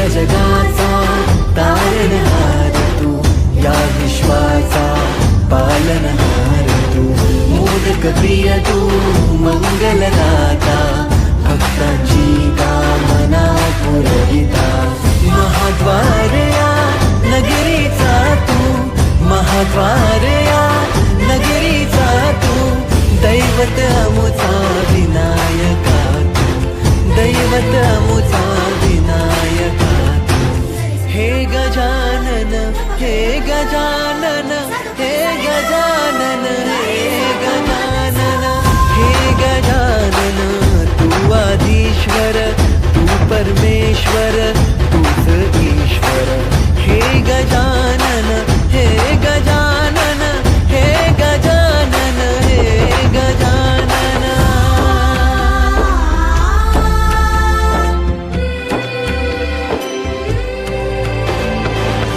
जगाचा तारणहार तू, या विश्वाचा पालनहार तू, मोदक प्रिय तू, मंगलदाता, भक्तांची कामना पुरविता, महाद्वार या नगरीचा तू, महाद्वार या नगरीचा तू, दैवत अमुचा विनायका तू, दैवत अमुचा विनायका तू. हे गजानन, हे गजानन, हे गजानन, हे गजानन, हे गजानन, तू आदिश्वर, तू परमेश्वर, तूच ईश्वर. हे गजानन, हे गजानन, हे गजानन, हे गजानन.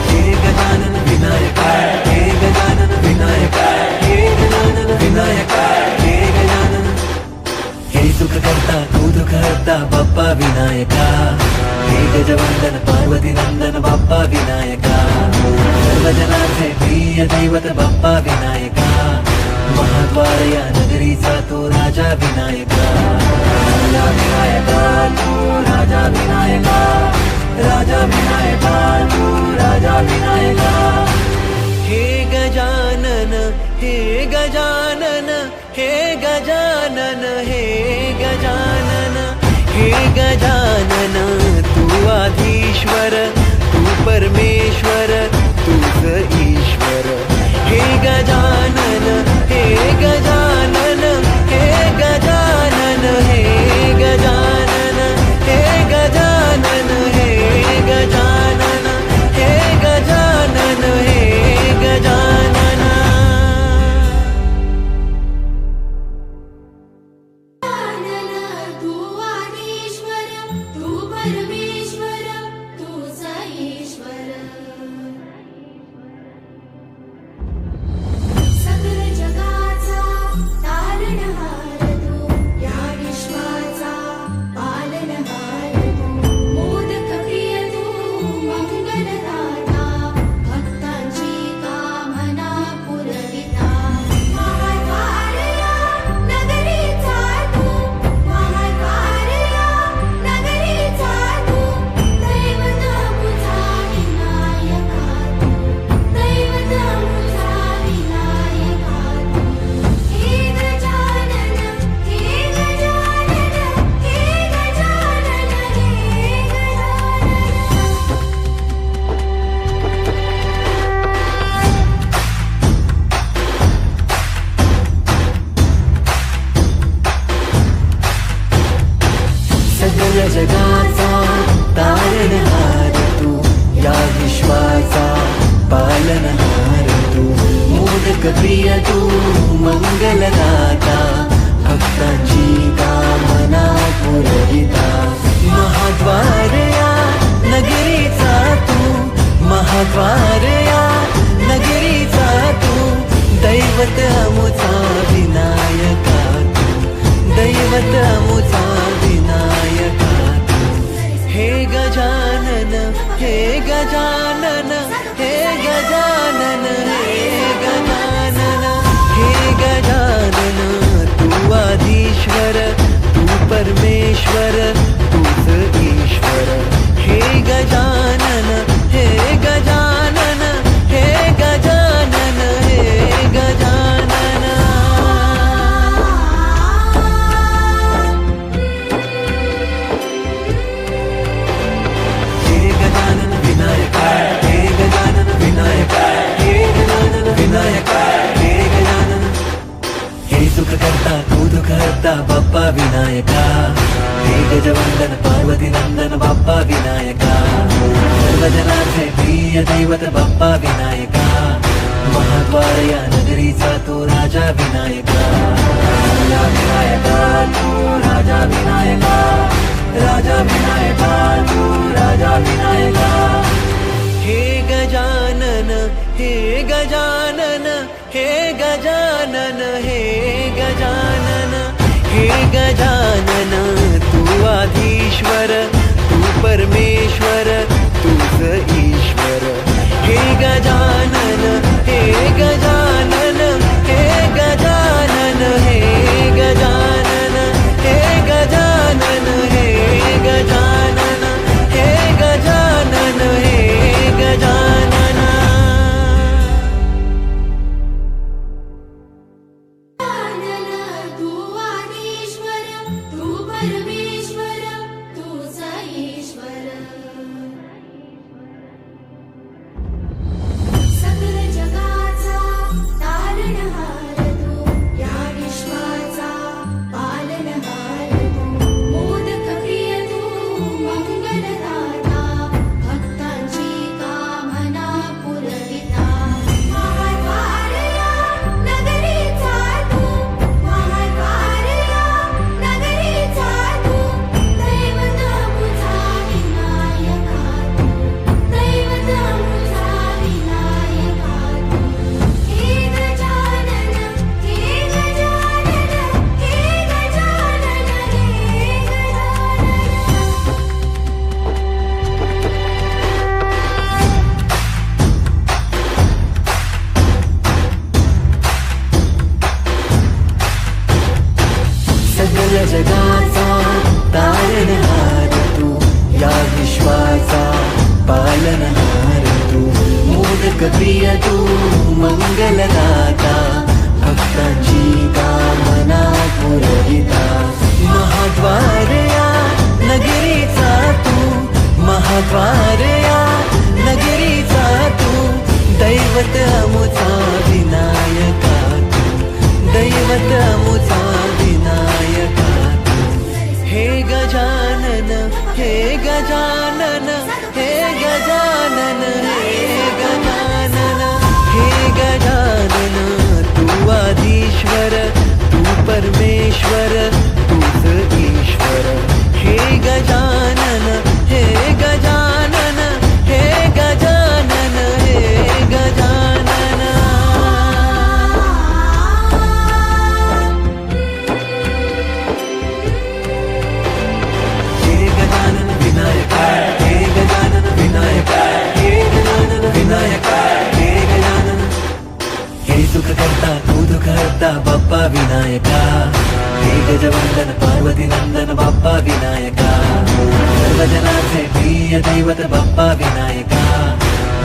हे गजानन विनायका, हे गजानन विनायका, हे गजानन विनायका, हे गजानन. हे सुख करता तू दुःख हरता बाप्पा विनायका, हे गजवंदन पार्वती नंदन बाप्पा विनायका, सर्वजनांचे प्रिय दैवत बाप्पा विनायका, महाद्वार या नगरीचा तो राजा विनायका. राजा विनायका तू, राजा विनायका, राजा विनायका तू, राजा विनायका. हे गजानन, हे गजानन, हे गजानन, हे गजानन, हे गजानन, तू आधीश्वर, तू परमेश्वर, तूच ईश्वर. हे गजानन, हे गजानन, हे गजानन, हे गजानन, हे गजानन, हे गजानन, हे गजानन, हे गजानन. तू आदिश्वर, तू परमेश्वर, तूच ईश्वर. सकल जगाचा तारणहार तू, या विश्वाचा पालनहार तू, मोदक प्रिय तू, मंगलदाता, भक्तांची कामना पुरविता, महाद्वार या नगरीचा तू, महाद्वार या नगरीचा तू, दैवत अमुचा विनायका तू, दैवत अमुचा विनायका तू. हे गजानन, हे गजानन, हे गजानन, हे सगळ जगाचा तारणहार तू, या विश्वाचा पालनहार तू, मोदक प्रिय तू, मंगलदाता, भक्तांची कामना पुरविता, महाद्वार या नगरीचा तू, महाद्वार या नगरीचा तू, दैवत अमुचा विनायका तू, दैवत अमुचा विनायका तू. हे गजानन, हे गजानन, हे गजानन, हे गजानन, हे गजानन, तू आदिश्वर, तू परमेश्वर, तूच ईश्वर. हे गजानन, हे गजानन, हे गजानन, हे गजानन. हे गजानन विनायका, हे गजानन विनायका, हे गजानन विनायका, हे गजानन. हे सुख करता तू दुःख हरता बाप्पा विनायका, हे गजवंदन पार्वती नंदन बाप्पा विनायका, सर्वजनांचे प्रिय दैवत बाप्पा विनायका, महाद्वार या नगरीचा तो राजा विनायका. राजा विनायका तू, राजा विनायका, राजा विनायका तू, राजा विनायका. हे गजानन, हे गजानन, हे गजानन, हे गजानन, हे गजानन, तू आधीश्वर, तू परमेश्वर, लोकप्रिय तू मंगलदाता भक्तांची कामना पुरविता महाद्वार या नगरीचा तू महाद्वार या नगरीचा तू दैवत अमुचा विनायका तू दैवत अमुचा विनायका तू हे गजानन हे गजानन हे गजानन हे गजानन हे गजानन तू आधीश्वर तू परमेश्वर तूच ईश्वर हे गजानन हे गजानन हे गजानन हे गजानन हे गजानन विनायक हे गजानन विनायक हे गजानन विनायक हे गजानन हे सुख करता तू दुःख हरता बाप्पा विनायका हे गजवंदन पार्वती नंदन बाप्पा विनायका सर्वजनांचे प्रिय दैवत बाप्पा विनायका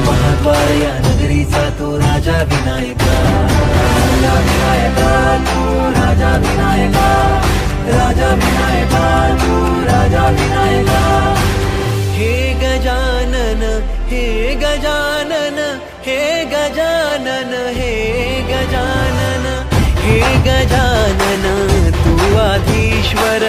महाद्वार या नगरीचा तो राजा विनायका राजा विनायका तू राजा विनायका राजा विनायका तू राजा विनायका हे गजानन हे गजानन हे गजानन हे गजानन हे गजानन तू आधीश्वर